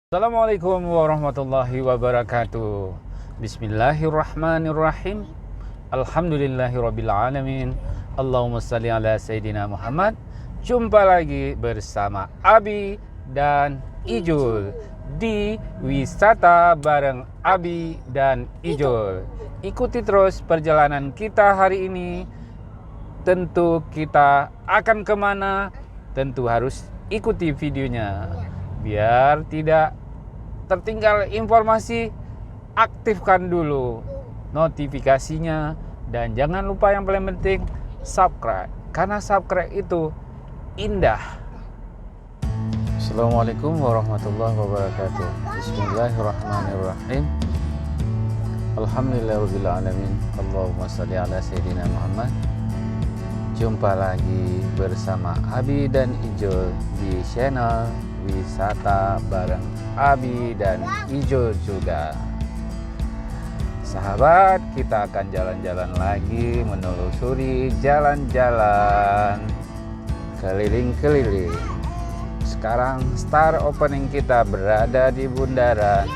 Assalamualaikum warahmatullahi wabarakatuh. Bismillahirrahmanirrahim. Alhamdulillahirabbil alamin. Allahumma shalli ala sayidina Muhammad. Jumpa lagi bersama Abi dan Ijul di wisata bareng Abi dan Ijul. Ikuti terus perjalanan kita hari ini. Tentu kita akan kemana? Tentu harus ikuti videonya. Biar tidak tertinggal informasi, aktifkan dulu notifikasinya. Dan jangan lupa yang paling penting, subscribe. Karena subscribe itu indah. Assalamualaikum warahmatullahi wabarakatuh. Bismillahirrahmanirrahim. Alhamdulillahirabbil alamin. Allahumma shalli ala sayidina Muhammad. Jumpa lagi bersama Abi dan Ijul di channel wisata bareng Abi dan Ijul juga. Sahabat, kita akan jalan-jalan lagi, menelusuri jalan-jalan keliling-keliling. Sekarang start opening kita berada di bundaran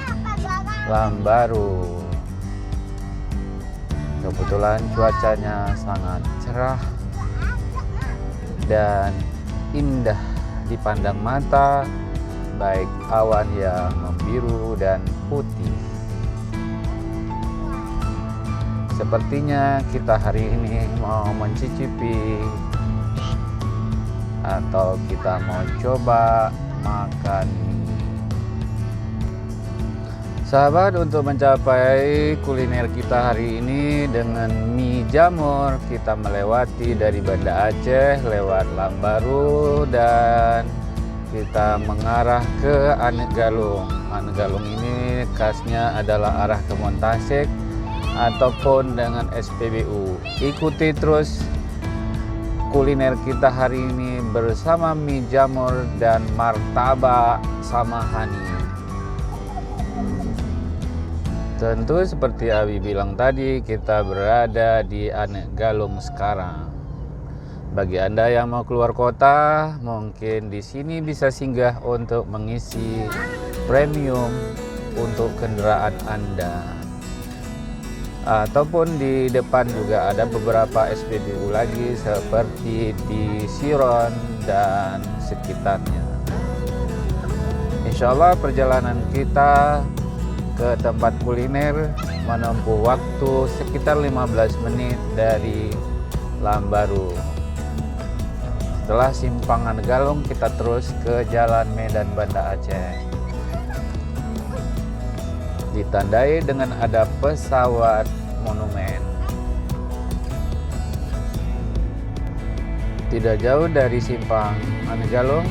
Lambaru. Kebetulan cuacanya sangat cerah dan indah dipandang mata, baik awan yang membiru dan putih. Sepertinya kita hari ini mau mencicipi atau kita mau coba makan mie. Sahabat, untuk mencapai kuliner kita hari ini dengan mie jamur, kita melewati dari Banda Aceh lewat Lambaru dan kita mengarah ke Anegalung. Anegalung ini khasnya adalah arah ke Montasek ataupun dengan SPBU. Ikuti terus kuliner kita hari ini bersama mie jamur dan martabak sama hani. Tentu seperti Abi bilang tadi, kita berada di Anegalung sekarang. Bagi Anda yang mau keluar kota, mungkin di sini bisa singgah untuk mengisi premium untuk kendaraan Anda. Ataupun di depan juga ada beberapa SPBU lagi seperti di Siron dan sekitarnya. Insya Allah perjalanan kita ke tempat kuliner menempuh waktu sekitar 15 menit dari Lambaru. Setelah simpang Anegalung, kita terus ke Jalan Medan Banda Aceh. Ditandai dengan ada pesawat monumen. Tidak jauh dari simpang Anegalung,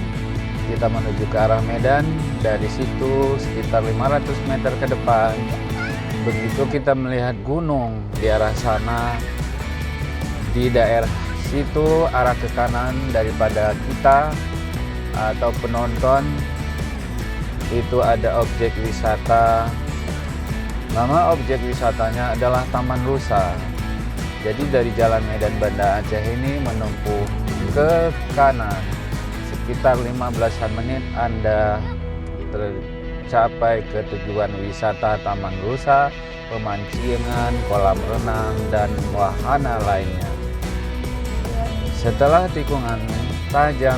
kita menuju ke arah Medan. Dari situ sekitar 500 meter ke depan, begitu kita melihat gunung di arah sana, di daerah situ arah ke kanan daripada kita atau penonton, itu ada objek wisata. Nama objek wisatanya adalah Taman Rusa. Jadi dari Jalan Medan Banda Aceh ini menempuh ke kanan sekitar 15-an menit Anda tercapai ke tujuan wisata Taman Rusa, pemancingan, kolam renang, dan wahana lainnya. Setelah tikungan tajam,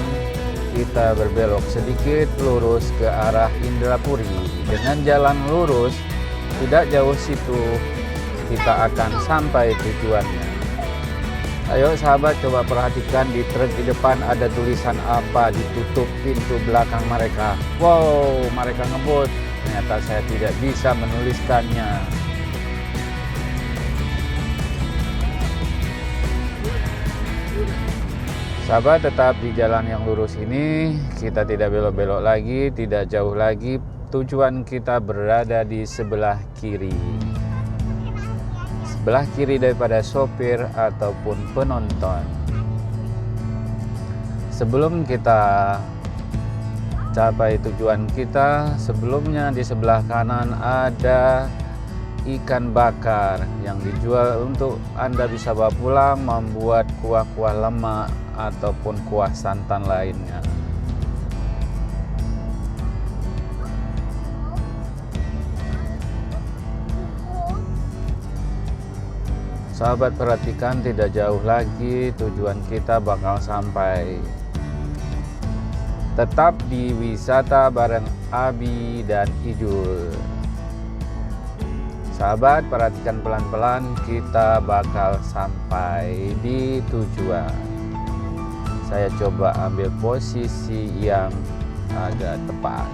kita berbelok sedikit lurus ke arah Indrapuri. Dengan jalan lurus, tidak jauh situ kita akan sampai tujuannya. Ayo sahabat, coba perhatikan di truk di depan ada tulisan apa, ditutup pintu belakang mereka. Wow, mereka ngebut. Ternyata saya tidak bisa menuliskannya. Sahabat, tetap di jalan yang lurus ini, kita tidak belok-belok lagi, tidak jauh lagi. Tujuan kita berada di sebelah kiri. Sebelah kiri daripada sopir ataupun penonton. Sebelum kita capai tujuan kita, sebelumnya di sebelah kanan ada ikan bakar yang dijual untuk Anda bisa bawa pulang membuat kuah-kuah lemak ataupun kuah santan lainnya. Sahabat, perhatikan, tidak jauh lagi tujuan kita bakal sampai. Tetap di wisata bareng Abi dan Ijul. Sahabat, perhatikan pelan-pelan, kita bakal sampai di tujuan. Saya coba ambil posisi yang agak tepat.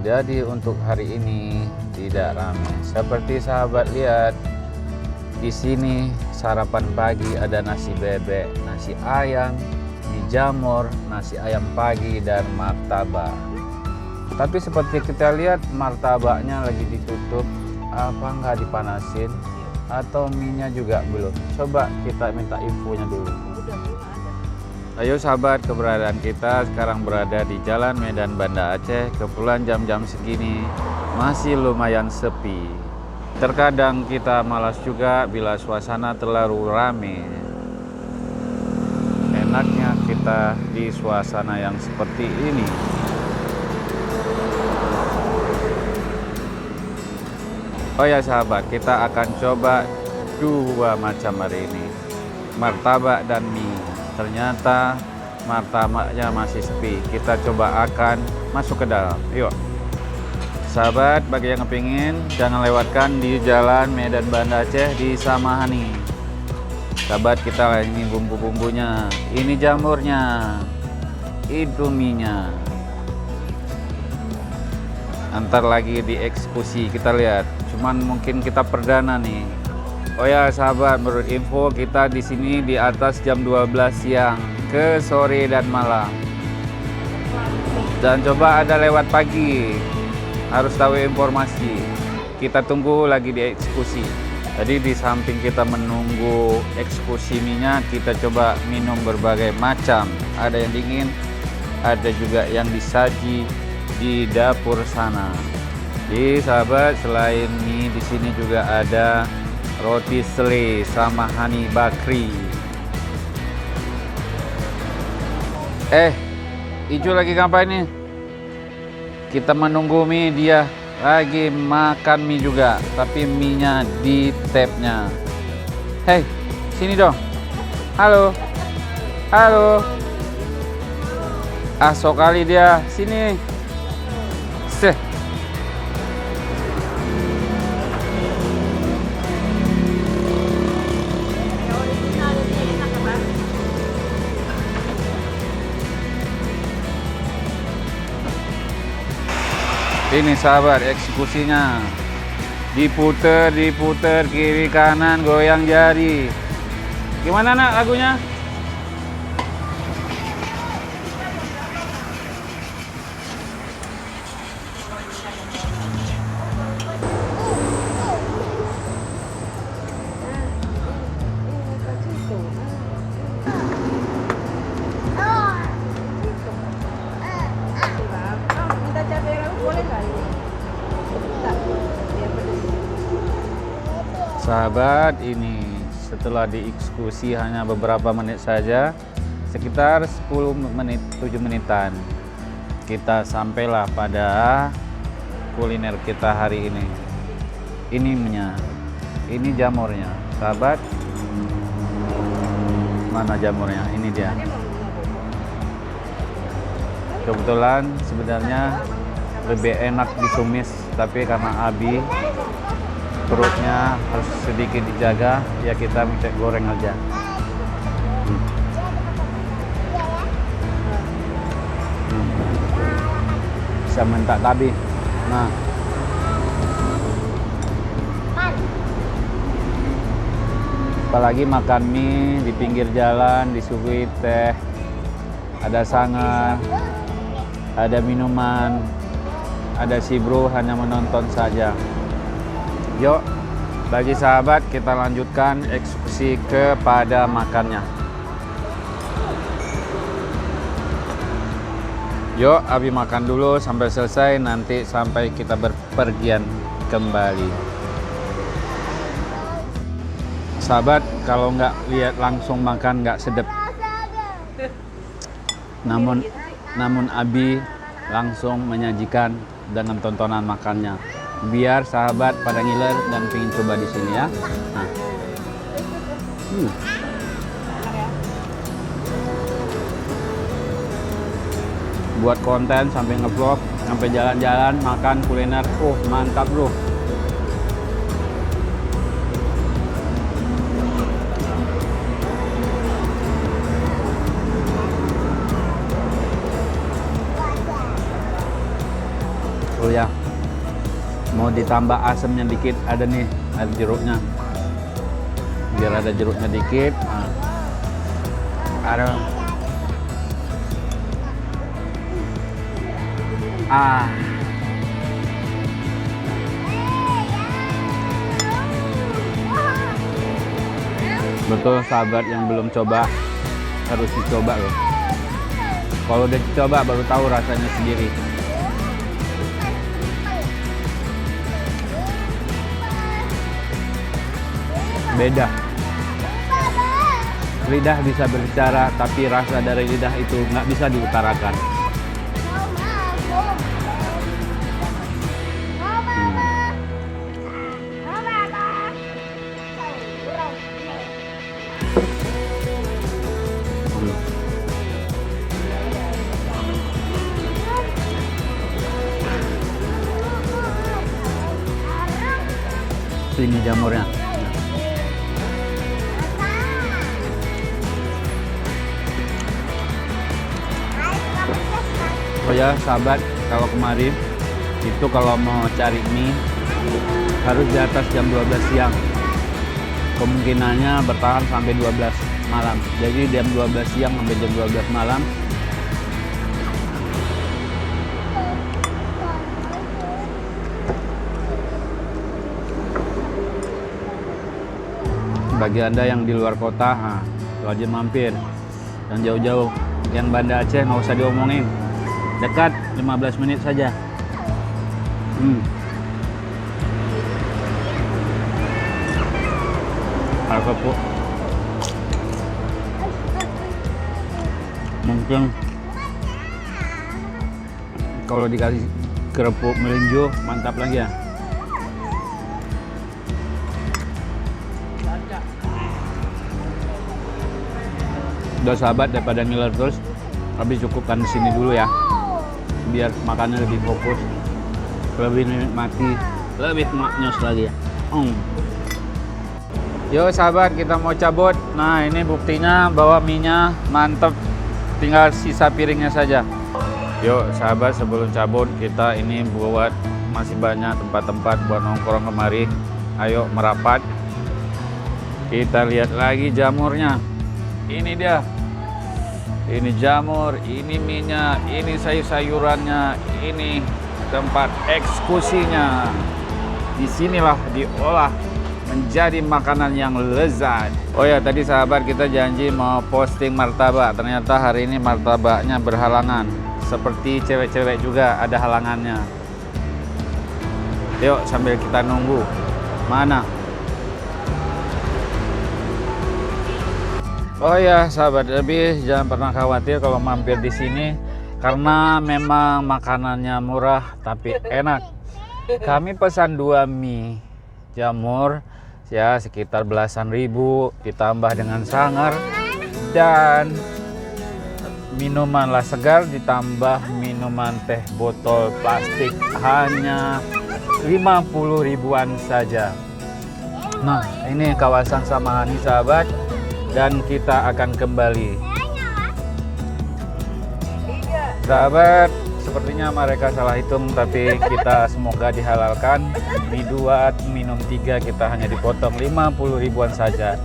Jadi untuk hari ini tidak ramai. Seperti sahabat lihat, di sini sarapan pagi ada nasi bebek, nasi ayam, mie jamur, nasi ayam pagi, dan martabak. Tapi seperti kita lihat martabaknya lagi ditutup, apa nggak dipanasin? Atau mie-nya juga belum? Coba kita minta infonya dulu. Ayo sahabat, keberadaan kita sekarang berada di Jalan Medan Banda Aceh. Kebetulan jam-jam segini masih lumayan sepi. Terkadang kita malas juga bila suasana terlalu ramai. Enaknya kita di suasana yang seperti ini. Oh ya sahabat, kita akan coba dua macam hari ini, martabak dan mie. Ternyata martabaknya masih sepi. Kita coba akan masuk ke dalam. Yuk sahabat, bagi yang kepingin, jangan lewatkan di Jalan Medan Banda Aceh di Samahani. Sahabat, kita ini bumbu-bumbunya, ini jamurnya, itu mie-nya. Antar lagi dieksekusi, kita lihat. Cuman mungkin kita perdana nih. Oh ya sahabat, menurut info kita di sini di atas jam 12 siang ke sore dan malam. Dan coba ada lewat pagi. Harus tahu informasi. Kita tunggu lagi dieksekusi. Jadi di samping kita menunggu eksekusi mie-nya, kita coba minum berbagai macam. Ada yang dingin, ada juga yang disaji di dapur sana. Jadi sahabat, selain mie di sini juga ada roti sele sama hani bakri. Ijo lagi ngapain nih? Kita menunggu mie, dia lagi makan mie juga, tapi mie-nya di tab-nya. Hei, sini dong. Halo. Halo. Sok kali dia. Sini. Seh. Ini sahabat, eksekusinya diputer kiri kanan, goyang jari. Gimana nak lagunya? Sahabat, ini setelah dieksekusi hanya beberapa menit saja, sekitar 10 menit, 7 menitan, kita sampailah pada kuliner kita hari ini. Ini mie-nya, ini jamurnya. Sahabat, mana jamurnya? Ini dia. Kebetulan sebenarnya lebih enak ditumis, tapi karena Abi perutnya harus sedikit dijaga, ya kita minta goreng aja. Bisa minta tabi. Nah, apalagi makan mie di pinggir jalan, disuguhi teh, ada sangan, ada minuman, ada si bro hanya menonton saja. Yuk, bagi sahabat, kita lanjutkan eksekusi kepada makannya. Yuk, Abi makan dulu sampai selesai, nanti sampai kita berpergian kembali. Sahabat, kalau nggak lihat langsung makan nggak sedap. Namun Abi langsung menyajikan dengan tontonan makannya. Biar sahabat pada ngiler dan pengen coba di sini ya. Nah. Buat konten sampai ngevlog, sampai jalan-jalan, makan kuliner, mantap bro. Oh ya, mau ditambah asamnya dikit, ada nih, ada jeruknya. Biar ada jeruknya dikit. Nah. Ada. Betul sahabat, yang belum coba harus dicoba loh. Kalau udah dicoba baru tahu rasanya sendiri. Beda. Lidah bisa berbicara, tapi rasa dari lidah itu nggak bisa diutarakan. Ini jamurnya. Oh ya sahabat, kalau kemarin itu kalau mau cari mie harus di atas jam 12 siang. Kemungkinannya bertahan sampai 12 malam. Jadi jam 12 siang sampai jam 12 malam. Bagi Anda yang di luar kota, wajib mampir. Dan jauh-jauh, yang Banda Aceh nggak usah diomongin. Dekat, 15 menit saja. Kerupuk. Mungkin kalau dikasih kerupuk melinjo, mantap lagi ya. Udah sahabat, daripada ngiler terus, habis cukupkan di sini dulu ya, biar makannya lebih fokus, lebih nikmati, lebih maknyos lagi ya. Yo sahabat, kita mau cabut. Nah ini buktinya bahwa mie-nya mantep, tinggal sisa piringnya saja. Yuk sahabat, sebelum cabut kita ini buat masih banyak tempat-tempat buat nongkrong kemari. Ayo merapat, kita lihat lagi jamurnya. Ini dia, ini jamur, ini mie-nya, ini sayur-sayurannya, ini tempat eksekusinya. Disinilah diolah menjadi makanan yang lezat. Oh ya, tadi sahabat kita janji mau posting martabak. Ternyata hari ini martabaknya berhalangan. Seperti cewek-cewek juga ada halangannya. Yuk sambil kita nunggu. Mana? Oh ya sahabat, lebih jangan pernah khawatir kalau mampir di sini karena memang makanannya murah tapi enak. Kami pesan 2 mie jamur ya sekitar belasan ribu, ditambah dengan sangar dan minuman lah segar, ditambah minuman teh botol plastik hanya 50 ribuan saja. Nah ini kawasan Samahani sahabat, dan kita akan kembali. Sahabat, sepertinya mereka salah hitung, tapi kita semoga dihalalkan. Mie 2, minum 3 kita hanya dipotong 50 ribuan saja.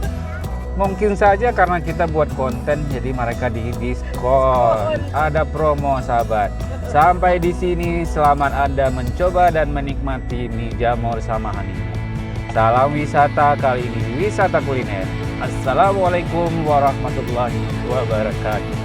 Mungkin saja karena kita buat konten jadi mereka di diskon. Ada promo sahabat. Sampai di sini, selamat Anda mencoba dan menikmati mie jamur Samahani. Salam wisata, kali ini wisata kuliner. Assalamualaikum warahmatullahi wabarakatuh.